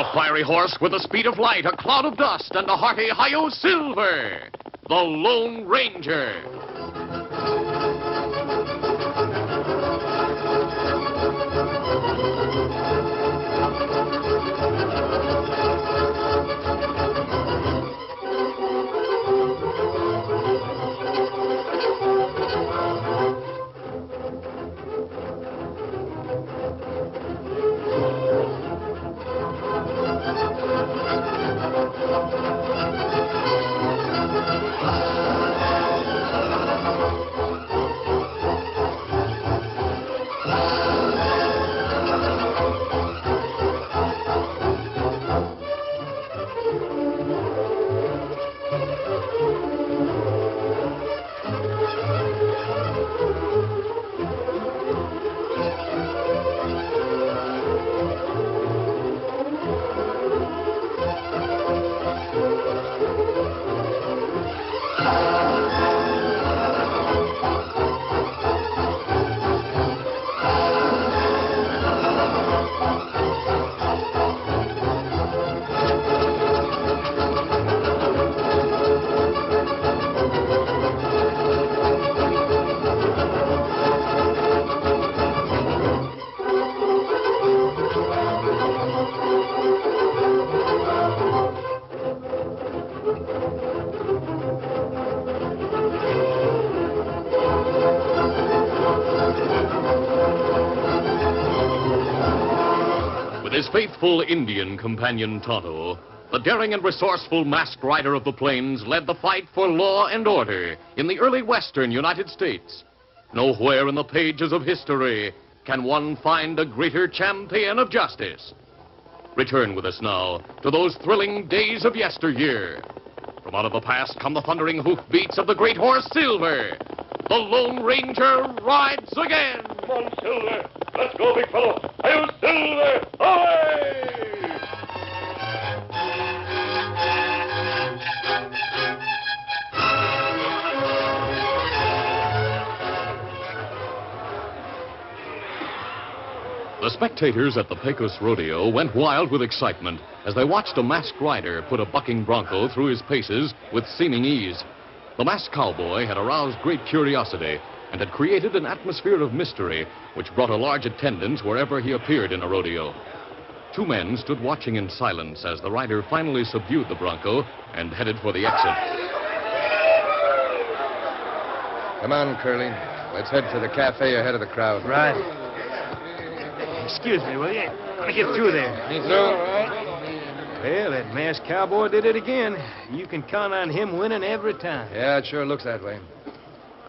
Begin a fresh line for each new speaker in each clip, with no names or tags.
A fiery horse with the speed of light, a cloud of dust, and a hearty Hi-Yo Silver, the Lone Ranger. His faithful Indian companion Tonto, the daring and resourceful masked rider of the plains, led the fight for law and order in the early western United States. Nowhere in the pages of history can one find a greater champion of justice. Return with us now to those thrilling days of yesteryear. From out of the past come the thundering hoofbeats of the great horse Silver. The Lone Ranger rides again.
Come on, Silver. Let's go, big fellow. Hi-Yo, Silver! Away!
The spectators at the Pecos Rodeo went wild with excitement as they watched a masked rider put a bucking bronco through his paces with seeming ease. The masked cowboy had aroused great curiosity and had created an atmosphere of mystery which brought a large attendance wherever he appeared in a rodeo. Two men stood watching in silence as the rider finally subdued the bronco and headed for the exit.
Come on, Curly. Let's head for the cafe ahead of the crowd.
Right. Excuse me, will you? Let me get through there. Well, that masked cowboy did it again. You can count on him winning every time.
Yeah, it sure looks that way.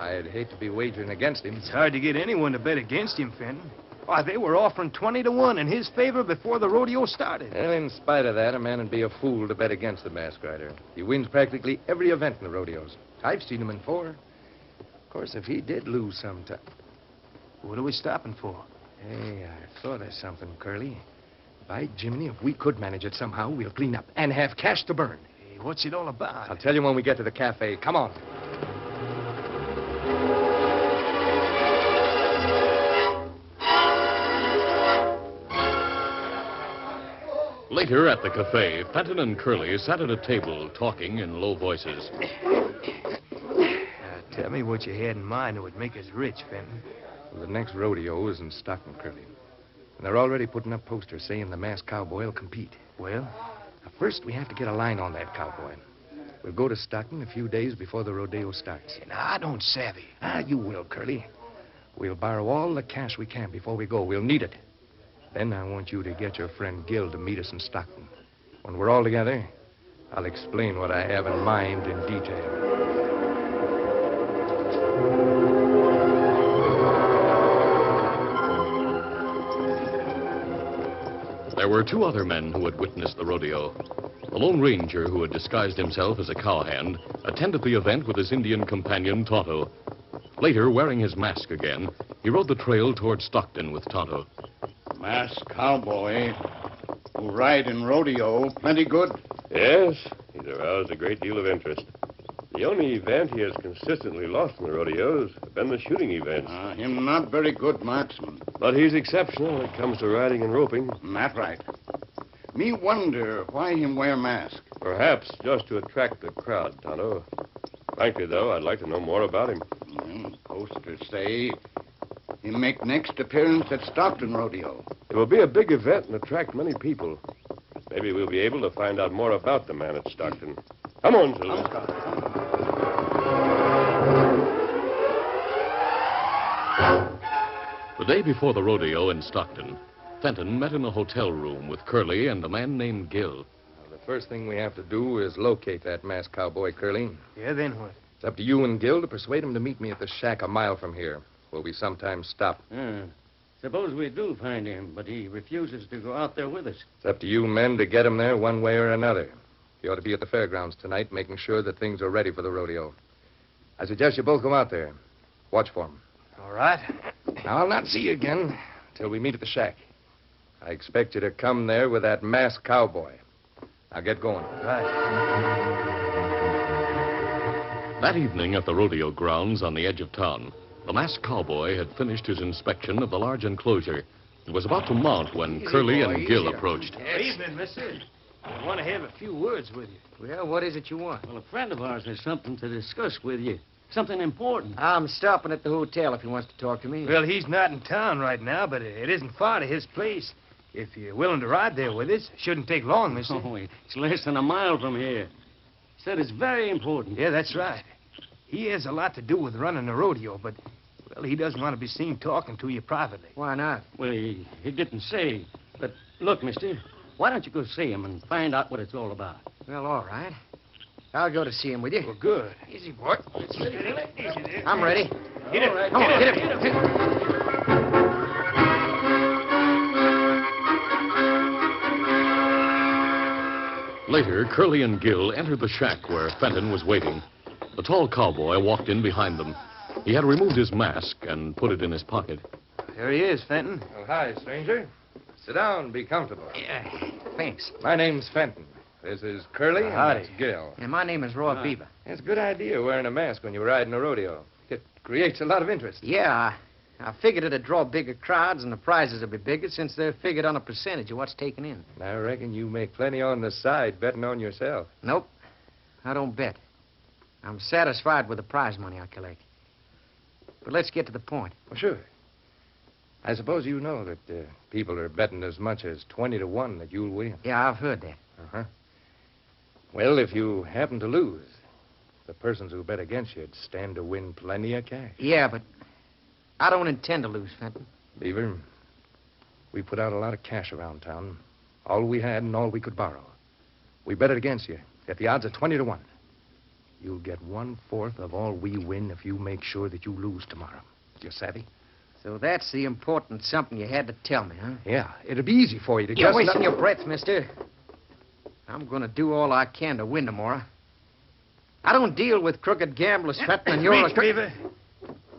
I'd hate to be wagering against him.
It's hard to get anyone to bet against him, Fenton. Why, they were offering 20 to 1 in his favor before the rodeo started.
Well, in spite of that, a man would be a fool to bet against the masked rider. He wins practically every event in the rodeos. I've seen him in 4. Of course, if he did lose sometime.
What are we stopping for?
Hey, I thought of something, Curly. By Jiminy, if we could manage it somehow, we'll clean up and have cash to burn.
Hey, what's it all about?
I'll tell you when we get to the cafe. Come on.
Later at the cafe, Fenton and Curly sat at a table talking in low voices.
Tell me what you had in mind that would make us rich, Fenton.
Well, the next rodeo is in Stockton, Curly. And they're already putting up posters saying the masked cowboy will compete.
Well?
Now, first, we have to get a line on that cowboy. We'll go to Stockton a few days before the rodeo starts.
Now, I don't savvy.
You will, Curly. We'll borrow all the cash we can before we go. We'll need it. Then I want you to get your friend Gil to meet us in Stockton. When we're all together, I'll explain what I have in mind in detail.
There were 2 other men who had witnessed the rodeo. The Lone Ranger, who had disguised himself as a cowhand, attended the event with his Indian companion, Tonto. Later, wearing his mask again, he rode the trail toward Stockton with Tonto.
Masked cowboy who ride in rodeo, plenty good.
Yes, he's aroused a great deal of interest. The only event he has consistently lost in the rodeos have been the shooting events.
Him not very good marksman.
But he's exceptional when it comes to riding and roping.
That right. Me wonder why him wear mask.
Perhaps just to attract the crowd, Tonto. Frankly, though, I'd like to know more about him.
Posters say he make next appearance at Stockton Rodeo.
It will be a big event and attract many people. Maybe we'll be able to find out more about the man at Stockton. Come on, Silver.
The day before the rodeo in Stockton, Fenton met in a hotel room with Curly and a man named Gill.
The first thing we have to do is locate that masked cowboy, Curly.
Yeah, then what?
It's up to you and Gill to persuade him to meet me at the shack a mile from here, where we sometimes stop.
Suppose we do find him, but he refuses to go out there with us.
It's up to you men to get him there one way or another. You ought to be at the fairgrounds tonight, making sure that things are ready for the rodeo. I suggest you both go out there. Watch for him.
All right.
Now, I'll not see you again until we meet at the shack. I expect you to come there with that masked cowboy. Now, get going.
Right.
That evening at the rodeo grounds on the edge of town, the masked cowboy had finished his inspection of the large enclosure and was about to mount when Curly and Gill approached.
Good evening, mister. I want to have a few words with you.
Well, what is it you want?
Well, a friend of ours has something to discuss with you. Something important.
I'm stopping at the hotel if he wants to talk to me.
Well, he's not in town right now, but it isn't far to his place. If you're willing to ride there with us, shouldn't take long, mister.
Oh, it's less than a mile from here. Said it's very important.
Yeah, that's right. He has a lot to do with running the rodeo, but, well, he doesn't want to be seen talking to you privately.
Why not?
Well, he didn't say. But look, mister, why don't you go see him and find out what it's all about?
Well, all right. I'll go to see him with you.
Well, good.
Easy, boy.
Easy there.
I'm ready.
Get it.
Come on, get it.
Later, Curly and Gill entered the shack where Fenton was waiting. The tall cowboy walked in behind them. He had removed his mask and put it in his pocket.
There he is, Fenton.
Oh, hi, stranger. Sit down. Be comfortable.
Yeah, thanks.
My name's Fenton. This is Curly, and
Howdy.
that's Gill.
And my name is Roy Beaver.
It's a good idea wearing a mask when you're riding a rodeo. It creates a lot of interest.
Yeah, I figured it'd draw bigger crowds and the prizes would be bigger since they're figured on a percentage of what's taken in.
I reckon you make plenty on the side betting on yourself.
Nope, I don't bet. I'm satisfied with the prize money I collect. But let's get to the point.
Well, sure. I suppose you know that people are betting as much as 20 to 1 that you'll win.
Yeah, I've heard that.
Uh-huh. Well, if you happen to lose, the persons who bet against you'd stand to win plenty of cash.
Yeah, but I don't intend to lose, Fenton.
Beaver, we put out a lot of cash around town. All we had and all we could borrow. We bet it against you at the odds of 20 to 1. You'll get 1/4 of all we win if you make sure that you lose tomorrow. You savvy?
So that's the important something you had to tell me, huh?
Yeah, it'll be easy for you to
You're
just...
wasting your breath, mister. I'm going to do all I can to win tomorrow. I don't deal with crooked gamblers, Fenton, and you're
Wait, Beaver.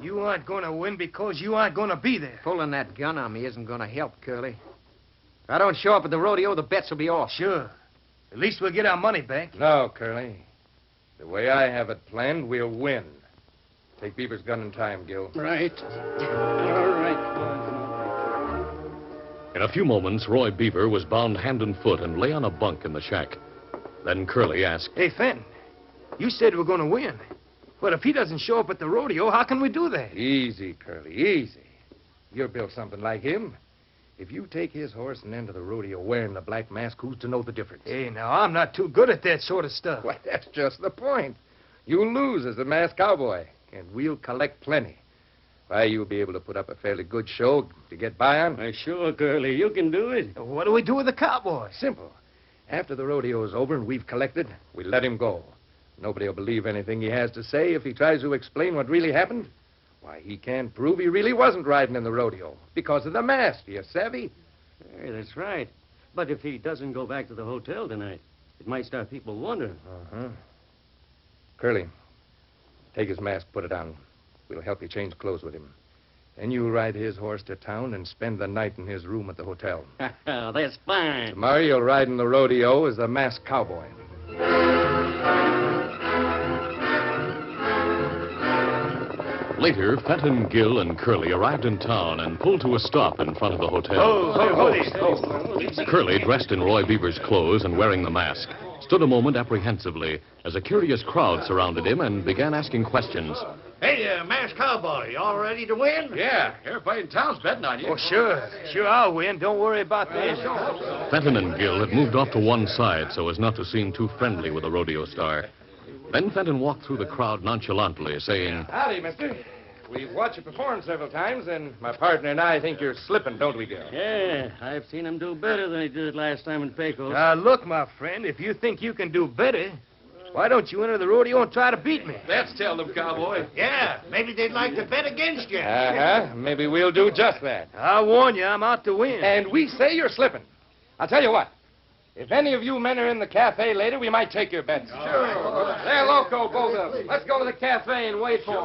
You aren't going to win because you aren't going to be there.
Pulling that gun on me isn't going to help, Curly. If I don't show up at the rodeo, the bets will be off.
Sure. At least we'll get our money back.
No, Curly. The way I have it planned, we'll win. Take Beaver's gun and tie him, Gil.
Right.
All right.
In a few moments, Roy Beaver was bound hand and foot and lay on a bunk in the shack. Then Curly asked,
Hey, Fenton, you said we're going to win. But if he doesn't show up at the rodeo, how can we do that?
Easy, Curly, easy. You're built something like him. If you take his horse and enter the rodeo wearing the black mask, who's to know the difference?
Hey, now, I'm not too good at that sort of stuff.
Well, that's just the point. You'll lose as a masked cowboy, and we'll collect plenty. Why, you'll be able to put up a fairly good show to get by on.
Why, sure, Curly, you can do it.
What do we do with the cowboy?
Simple. After the rodeo is over and we've collected, we let him go. Nobody will believe anything he has to say if he tries to explain what really happened. Why, he can't prove he really wasn't riding in the rodeo because of the mask, you savvy?
Hey, that's right. But if he doesn't go back to the hotel tonight, it might start people wondering.
Uh-huh. Curly, take his mask, put it on. We'll help you change clothes with him. Then you ride his horse to town and spend the night in his room at the hotel.
That's fine.
Tomorrow you'll ride in the rodeo as the masked cowboy.
Later, Fenton, Gill, and Curly arrived in town and pulled to a stop in front of the hotel. Curly, dressed in Roy Beaver's clothes and wearing the mask, stood a moment apprehensively as a curious crowd surrounded him and began asking questions.
Hey, Masked Cowboy, you all ready to win?
Yeah, everybody in town's betting on you.
Oh, sure. Sure, I'll win. Don't worry about that.
Fenton and Gill had moved off to one side so as not to seem too friendly with the rodeo star. Then Fenton walked through the crowd nonchalantly, saying,
Howdy, mister. We've watched you perform several times, and my partner and I think you're slipping, don't we, Gill?
Yeah, I've seen him do better than he did last time in Pecos.
Now, look, my friend, if you think you can do better, why don't you enter the rodeo and try to beat me?
That's tell them, cowboy.
Yeah, maybe they'd like to bet against you.
Uh-huh. Maybe we'll do just that.
I warn you, I'm out to win.
And we say you're slipping. I'll tell you what. If any of you men are in the cafe later, we might take your bets. Sure. They're loco, both of them. Let's go to the cafe and wait for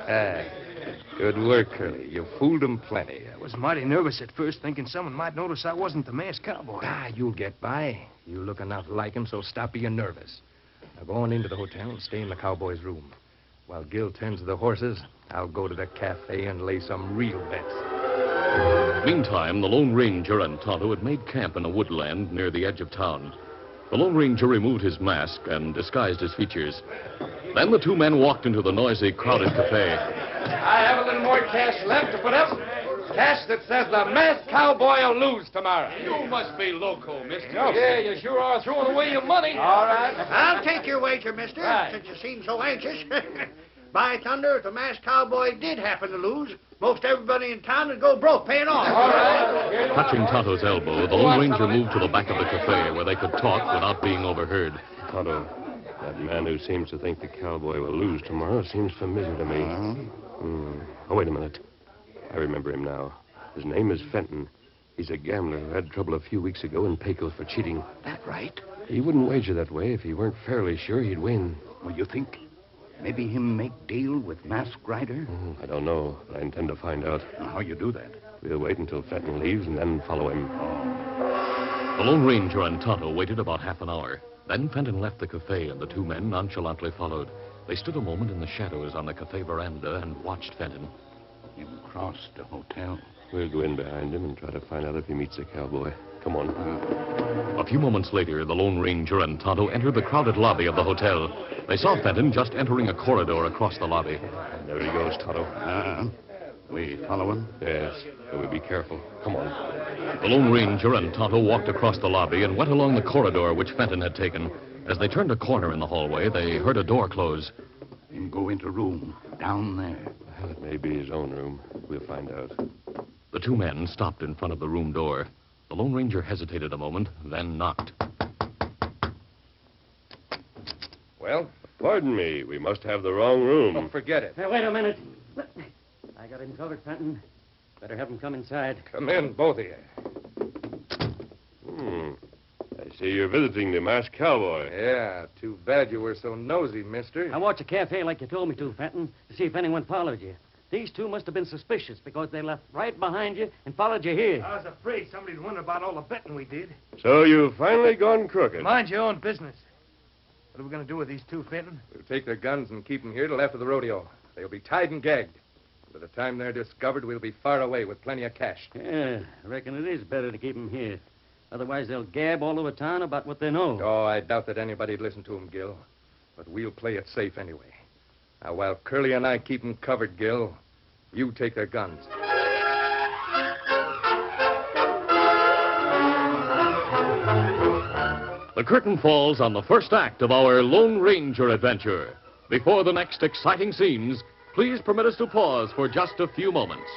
them. Good work, Curly. You fooled them plenty.
I was mighty nervous at first, thinking someone might notice I wasn't the masked cowboy.
You'll get by. You look enough like him, so stop being nervous. Now go on into the hotel and stay in the cowboy's room. While Gil tends to the horses, I'll go to the cafe and lay some real bets.
Meantime, the Lone Ranger and Tonto had made camp in a woodland near the edge of town. The Lone Ranger removed his mask and disguised his features. Then the two men walked into the noisy, crowded cafe.
I have a little more cash left to put up. Cash that says the masked cowboy will lose tomorrow.
You must be loco, mister.
Yeah, you sure are throwing away your money. All right.
I'll take your wager, mister, since you seem so anxious. By thunder, if the Masked Cowboy did happen to lose, most everybody in town would go broke paying off.
All right.
Touching Tonto's elbow, the Lone Ranger moved to the back of the cafe where they could talk without being overheard.
Tonto, that man who seems to think the cowboy will lose tomorrow seems familiar to me. Oh, wait a minute. I remember him now. His name is Fenton. He's a gambler who had trouble a few weeks ago in Pecos for cheating.
That right?
He wouldn't wager that way if he weren't fairly sure he'd win.
Well, you think maybe him make deal with Masked Rider?
I don't know, but I intend to find out.
How you do that?
We'll wait until Fenton leaves and then follow him.
The Lone Ranger and Tonto waited about half an hour. Then Fenton left the cafe and the two men nonchalantly followed. They stood a moment in the shadows on the cafe veranda and watched Fenton.
Him crossed the hotel.
We'll go in behind him and try to find out if he meets the cowboy. Come on.
A few moments later, the Lone Ranger and Tonto entered the crowded lobby of the hotel. They saw Fenton just entering a corridor across the lobby.
There he goes, Tonto.
We follow him?
Yes, but we'll be careful. Come on.
The Lone Ranger and Tonto walked across the lobby and went along the corridor which Fenton had taken. As they turned a corner in the hallway, they heard a door close.
Him go into room down there.
Well, it may be his own room. We'll find out.
The two men stopped in front of the room door. The Lone Ranger hesitated a moment, then knocked.
Well?
Pardon me. We must have the wrong room.
Oh, forget it.
Now, wait a minute. I got him covered, Fenton. Better have him come inside.
Come in, both of you.
I see you're visiting the Masked Cowboy.
Yeah, too bad you were so nosy, mister.
I watched the cafe like you told me to, Fenton, to see if anyone followed you. These two must have been suspicious because they left right behind you and followed you here.
I was afraid somebody'd wonder about all the betting we did.
So you've finally gone crooked.
Mind your own business. What are we going to do with these two, Fenton?
We'll take their guns and keep them here till after the rodeo. They'll be tied and gagged. By the time they're discovered, we'll be far away with plenty of cash.
Yeah, I reckon it is better to keep them here. Otherwise, they'll gab all over town about what they know.
Oh, I doubt that anybody'd listen to them, Gil. But we'll play it safe anyway. Now, while Curly and I keep them covered, Gil, you take their guns.
The curtain falls on the first act of our Lone Ranger adventure. Before the next exciting scenes, please permit us to pause for just a few moments.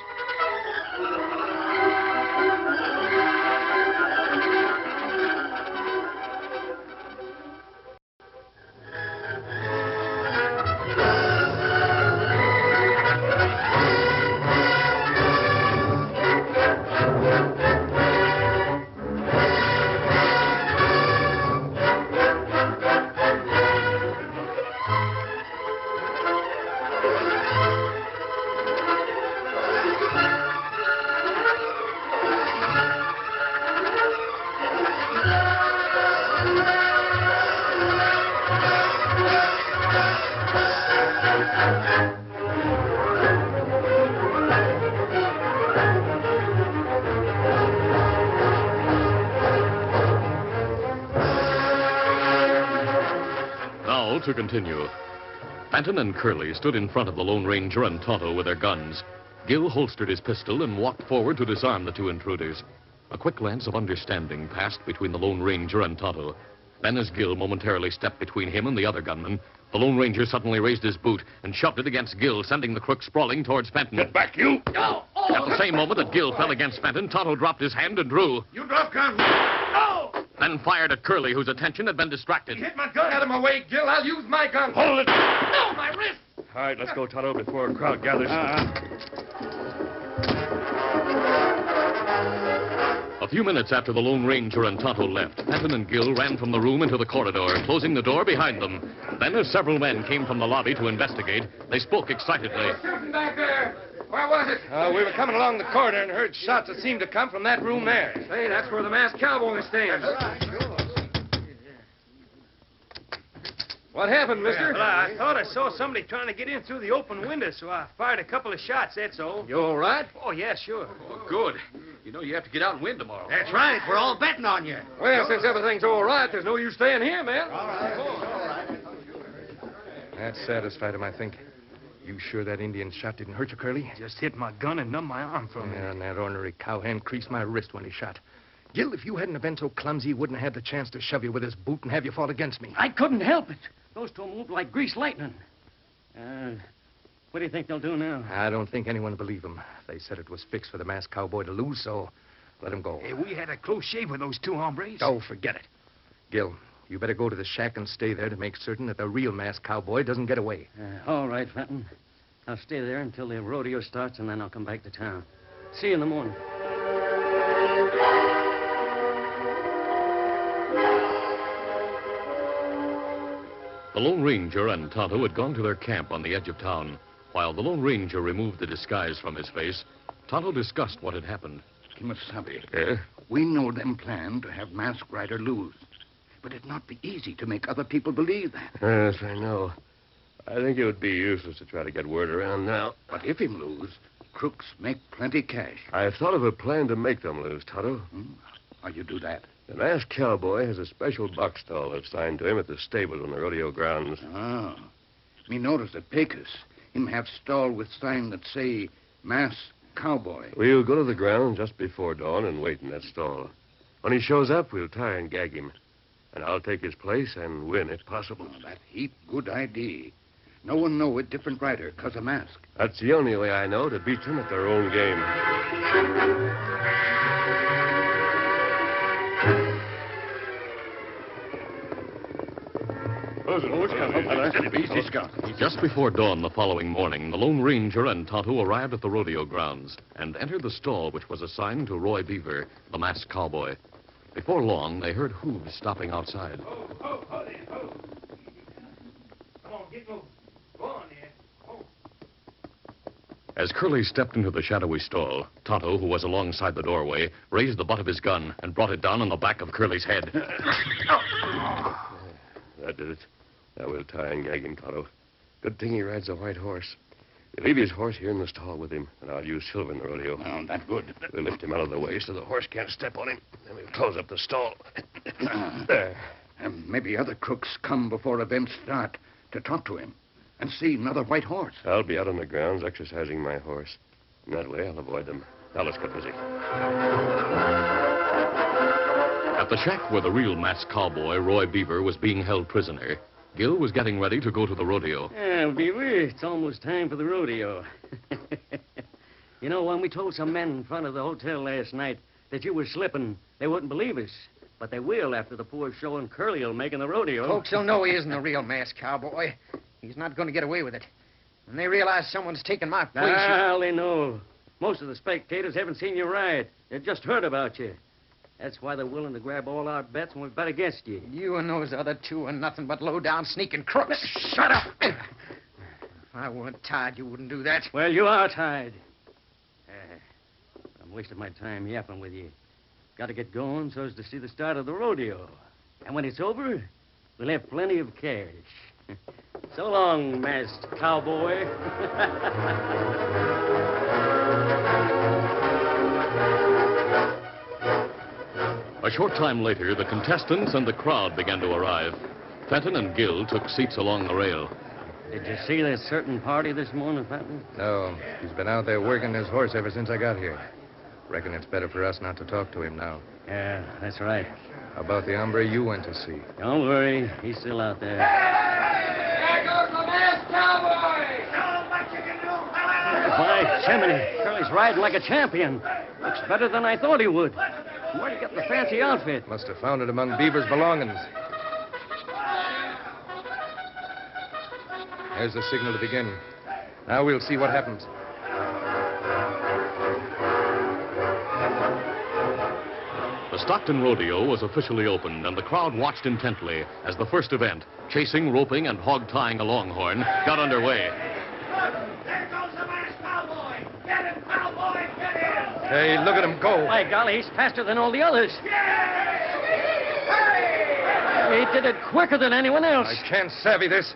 about to continue. Fenton and Curly stood in front of the Lone Ranger and Tonto with their guns. Gil holstered his pistol and walked forward to disarm the two intruders. A quick glance of understanding passed between the Lone Ranger and Tonto. Then, as Gil momentarily stepped between him and the other gunman, the Lone Ranger suddenly raised his boot and shoved it against Gil, sending the crook sprawling towards Fenton.
Get back, you!
Oh,
At the same moment that Gil fell against Fenton, Tonto dropped his hand and drew,
You drop gun. Oh!
then fired at Curly, whose attention had been distracted.
Hit my gun out of my way, Gil. I'll use my gun.
Hold it!
No, my wrist!
All right, let's go, Tonto, before a crowd gathers.
A few minutes after the Lone Ranger and Tonto left, Fenton and Gil ran from the room into the corridor, closing the door behind them. Then, as several men came from the lobby to investigate, they spoke excitedly.
Shooting back there. Where was it? We were coming along the corridor and heard shots that seemed to come from that room there. Say, that's where the masked cowboy stands. What happened, mister?
Well, I thought I saw somebody trying to get in through the open window, so I fired a couple of shots, that's all.
You all right?
Oh, yeah, sure.
Good. You know you have to get out and win tomorrow.
That's right. We're all betting on you.
Well, since everything's all right, there's no use staying here, man. That satisfied him, I think. You sure that Indian shot didn't hurt you, Curly?
Just hit my gun and numbed my arm for a minute.
Yeah, and that ornery cowhand creased my wrist when he shot. Gil, if you hadn't have been so clumsy, he wouldn't have had the chance to shove you with his boot and have you fall against me.
I couldn't help it. Those two moved like greased lightning. What do you think they'll do now?
I don't think anyone will believe him. They said it was fixed for the masked cowboy to lose, so let him go.
Hey, we had a close shave with those two hombres.
Oh, forget it. Gil, you better go to the shack and stay there to make certain that the real masked cowboy doesn't get away.
All right, Fenton. I'll stay there until the rodeo starts, and then I'll come back to town. See you in the morning.
The Lone Ranger and Tonto had gone to their camp on the edge of town. While the Lone Ranger removed the disguise from his face, Tonto discussed what had happened.
Kimasabi,
Yeah?
we know them plan to have Masked Rider lose. But it'd not be easy to make other people believe that.
Yes, I know. I think it would be useless to try to get word around now.
But if him lose, crooks make plenty cash.
I've thought of a plan to make them lose, Tonto.
How you do that?
The masked cowboy has a special box stall assigned to him at the stable on the rodeo grounds.
Oh. Me notice at Pecos, him have stall with sign that say Masked Cowboy.
We'll go to the ground just before dawn and wait in that stall. When he shows up, we'll tie and gag him. And I'll take his place and win if possible.
Oh, that heap good idea. No one know a different rider 'cause of mask.
That's the only way I know to beat them at their own game.
Just before dawn the following morning, the Lone Ranger and Tonto arrived at the rodeo grounds and entered the stall which was assigned to Roy Beaver, the masked cowboy. Before long, they heard hooves stopping outside.
Come on, get moving. Go on, there.
As Curly stepped into the shadowy stall, Tonto, who was alongside the doorway, raised the butt of his gun and brought it down on the back of Curly's head.
That did it. Now we'll tie and gag him, Tonto. Good thing he rides a white horse. We'll leave his horse here in the stall with him, and I'll use Silver in the rodeo.
Oh, that good.
We'll lift him out of the way so the horse can't step on him. Then we'll close up the stall. There.
And maybe other crooks come before events start to talk to him and see another white horse.
I'll be out on the grounds exercising my horse. And that way I'll avoid them. Now let's get busy.
At the shack where the real masked cowboy, Roy Beaver, was being held prisoner, Gil was getting ready to go to the rodeo.
Yeah, Beaver, it's almost time for the rodeo. You know, when we told some men in front of the hotel last night that you were slipping, they wouldn't believe us. But they will after the poor show and Curly will make in the rodeo.
Folks will know he isn't a real masked cowboy. He's not going to get away with it. When they realize someone's taken my place...
Well, they know. Most of the spectators haven't seen you ride. They've just heard about you. That's why they're willing to grab all our bets when we bet against you.
You and those other two are nothing but low-down sneaking crooks. Shut up! If I weren't tied, you wouldn't do that.
Well, you are tied. I'm wasting my time yapping with you. Got to get going so as to see the start of the rodeo. And when it's over, we'll have plenty of cash. So long, masked cowboy.
A short time later, the contestants and the crowd began to arrive. Fenton and Gill took seats along the rail.
Did you see this certain party this morning, Fenton?
No, he's been out there working his horse ever since I got here. Reckon it's better for us not to talk to him now.
Yeah, that's right.
How about the hombre you went to see?
Don't worry. He's still out there.
There goes the masked cowboy!
Show 'em what you can do, fella!
By Jiminy, Curly's riding like a champion. Looks better than I thought he would. Where'd he get the fancy outfit?
Must have found it among Beaver's belongings. There's the signal to begin. Now we'll see what happens.
The Stockton Rodeo was officially opened, and the crowd watched intently as the first event, chasing, roping, and hog-tying a longhorn, got underway.
There goes the masked cowboy! Get him, cowboy! Get him!
Hey, look at him go.
By golly, he's faster than all the others. He did it quicker than anyone else.
I can't savvy this.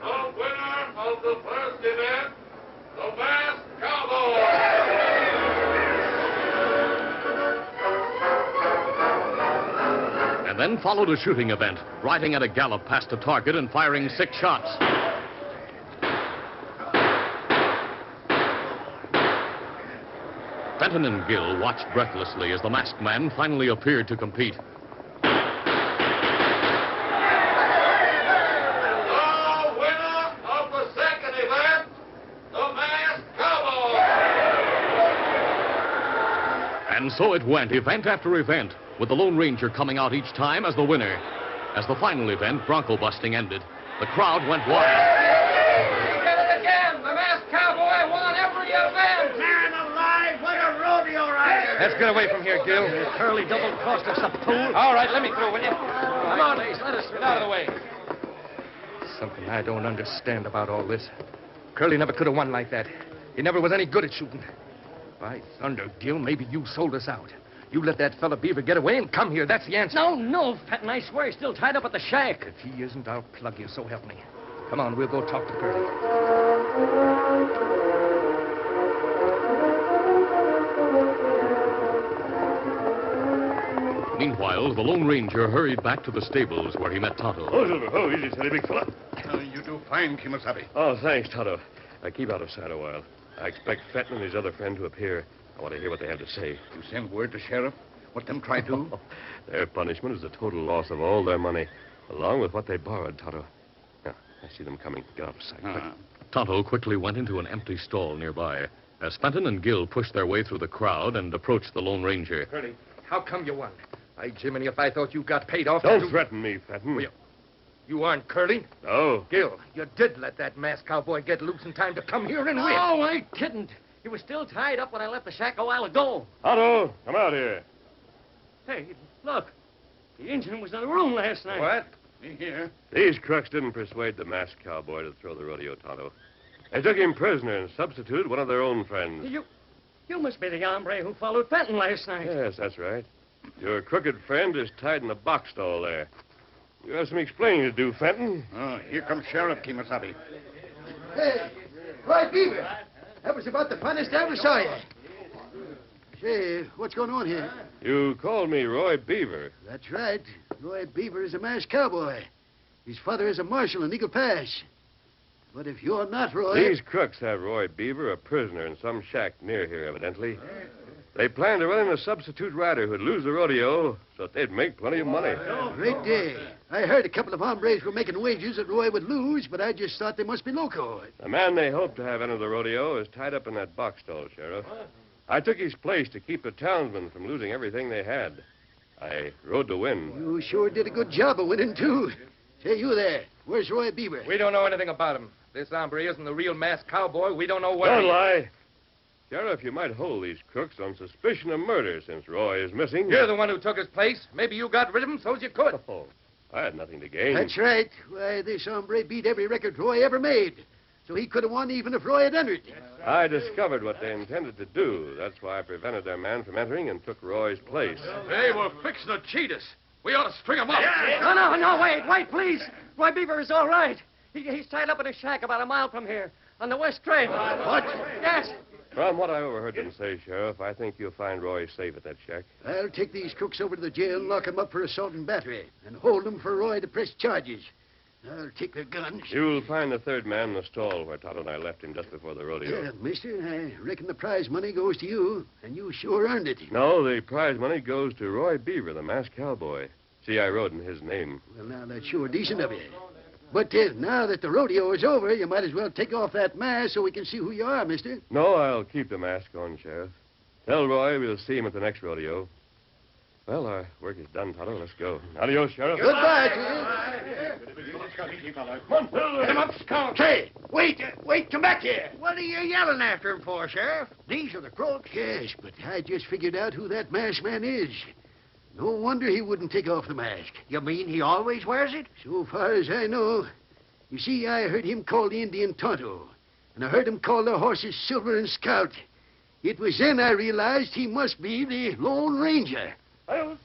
The winner of the first event, the masked cowboy!
And then followed a shooting event, riding at a gallop past a target and firing 6 shots. Fenton and Gill watched breathlessly as the masked man finally appeared to compete.
The winner of the second event, the masked cowboy!
And so it went, event after event, with the Lone Ranger coming out each time as the winner. As the final event, bronco busting, ended, the crowd went wild.
He did it again! The masked cowboy won every event!
Man alive, what a rodeo rider!
Let's get away from here, Gil.
Curly double-crossed us, a fool.
All right, let me through, will you?
Come on, Ace, let us
Get out of the way. Something I don't understand about all this. Curly never could have won like that. He never was any good at shooting. By thunder, Gil, maybe you sold us out. You let that fella Beaver get away and come here. That's the answer.
No, Fenton, I swear he's still tied up at the shack.
If he isn't, I'll plug you, so help me. Come on, we'll go talk to Curly.
Meanwhile, the Lone Ranger hurried back to the stables where he met Tonto.
Oh, Silver. Oh, easy, steady, big fella.
You do fine, Kimasabi.
Oh, thanks, Tonto. Keep out of sight a while. I expect Fenton and his other friend to appear. I want to hear what they have to say.
You send word to Sheriff? What them try to?
Their punishment is the total loss of all their money, along with what they borrowed, Tonto. Now, I see them coming. Get out of sight. quick.
Tonto quickly went into an empty stall nearby. As Fenton and Gill pushed their way through the crowd and approached the Lone Ranger.
Curly, how come you won? By Jiminy, if I thought you got paid off...
Don't threaten me, Fenton.
Well, you aren't Curly?
No.
Gil, you did let that masked cowboy get loose in time to come here and win.
No, I didn't. He was still tied up when I left the shack a while ago.
Tonto, come out here.
Hey, look. The Injun was in the room last night.
What?
Me here.
These crooks didn't persuade the masked cowboy to throw the rodeo, Tonto. They took him prisoner and substituted one of their own friends.
You must be the hombre who followed Fenton last night.
Yes, that's right. Your crooked friend is tied in the box stall there. You have some explaining to do, Fenton.
Oh, here comes Sheriff Kimasabi.
Hey, Roy Beaver. That was about the funnest I ever saw you. Say, what's going on here?
You called me Roy Beaver.
That's right. Roy Beaver is a masked cowboy. His father is a marshal in Eagle Pass. But if you're not Roy...
These crooks have Roy Beaver a prisoner in some shack near here, evidently. They planned to run in a substitute rider who'd lose the rodeo so that they'd make plenty of money.
Great day. I heard a couple of hombres were making wagers that Roy would lose, but I just thought they must be loco.
The man they hope to have enter the rodeo is tied up in that box stall, Sheriff. I took his place to keep the townsmen from losing everything they had. I rode to win.
You sure did a good job of winning, too. Say, you there. Where's Roy Beaver?
We don't know anything about him. This hombre isn't the real masked cowboy. We don't know where
Don't
he...
lie. Sheriff, you might hold these crooks on suspicion of murder since Roy is missing.
You're the one who took his place. Maybe you got rid of him so's you could.
Oh, I had nothing to gain.
That's right. Why, this hombre beat every record Roy ever made. So he could have won even if Roy had entered.
I discovered what they intended to do. That's why I prevented their man from entering and took Roy's place.
They were fixing to cheat us. We ought to string them up.
No, wait, please. Roy Beaver is all right. He's tied up in a shack about a mile from here on the west trail.
What?
Yes.
From what I overheard them say, Sheriff, I think you'll find Roy safe at that shack.
I'll take these crooks over to the jail and lock them up for assault and battery, and hold them for Roy to press charges. I'll take their guns.
You'll find the third man in the stall where Tonto and I left him just before the rodeo.
Yeah, mister, I reckon the prize money goes to you, and you sure earned it.
No, the prize money goes to Roy Beaver, the masked cowboy. See, I rode in his name.
Well, now, that's sure decent of you. But now that the rodeo is over, you might as well take off that mask so we can see who you are, mister.
No, I'll keep the mask on, Sheriff. Tell Roy we'll see him at the next rodeo. Well, our work is done, Tonto. Let's go. Adios, Sheriff.
Goodbye to
Come up, Scout.
Say, wait, come back here.
What are you yelling after him for, Sheriff? These are the crooks.
Yes, but I just figured out who that masked man is. No wonder he wouldn't take off the mask.
You mean he always wears it?
So far as I know. You see, I heard him call the Indian Tonto, and I heard him call the horses Silver and Scout. It was then I realized he must be the Lone Ranger.
Adios.